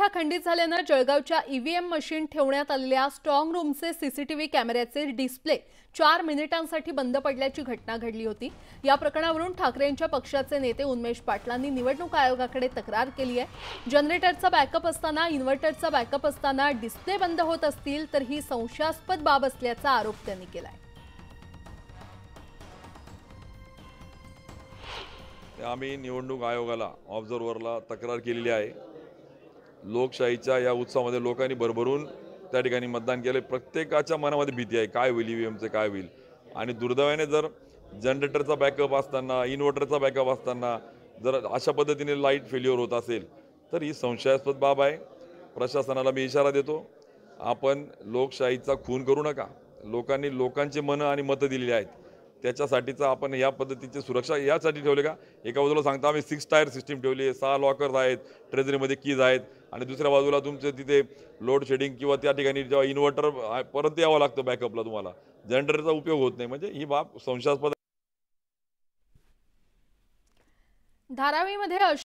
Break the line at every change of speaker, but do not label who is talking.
पुरवठा खंडित झाल्याने जळगावच्या ईव्हीएम मशीन ठेवण्यात आलेल्या स्ट्रॉंग रूमचे सीसीटीव्ही कॅमेऱ्याचे डिस्प्ले 4 मिनिटांसाठी बंद पडल्याची घटना घडली होती। या प्रकरणावरून ठाकरेंच्या पक्षाचे नेते उन्मेष पाटलांनी निवडणूक आयोगाकडे तक्रार केली आहे। जनरेटरचा बॅकअप असताना, इन्व्हर्टरचा बॅकअप असताना डिस्प्ले बंद होत असतील तर ही संशयास्पद बाब असल्याचा आरोप त्यांनी केलाय।
आम्ही निवडणूक आयोगाला ऑब्झर्व्हरला तक्रार केलेली आहे। लोकशाहीच्या या उत्सवामध्ये लोकांनी भरभरून त्या ठिकाणी मतदान केले। प्रत्येकाच्या मनामध्ये भीती आहे, काय होईल, ईव्हीएमचं काय होईल। आणि दुर्दैवाने जर जनरेटरचा बॅकअप असताना, इन्व्हर्टरचा बॅकअप असताना जर अशा पद्धतीने लाईट फेल्युअर होत असेल तर ही संशयास्पद बाब आहे। प्रशासनाला मी इशारा देतो, आपण लोकशाहीचा खून करू नका। लोकांनी लोकांचे मनं आणि मतं दिलेली आहेत, त्याच्यासाठीचा आपण या पद्धतीची सुरक्षा यासाठी ठेवले का? एका बाजूला सांगता आम्ही 6 टायर सिस्टीम ठेवली आहे, 6 लॉकर्स आहेत, ट्रेजरीमध्ये कीज आहेत, आणि दुसऱ्या बाजूला तुमचे तिथे लोड शेडिंग किंवा त्या ठिकाणी जेव्हा इन्व्हर्टर परत यावं लागतं बॅकअपला, तुम्हाला जनरेटरचा उपयोग होत नाही। म्हणजे ही बाब संशयास्पद।
धारावीमध्ये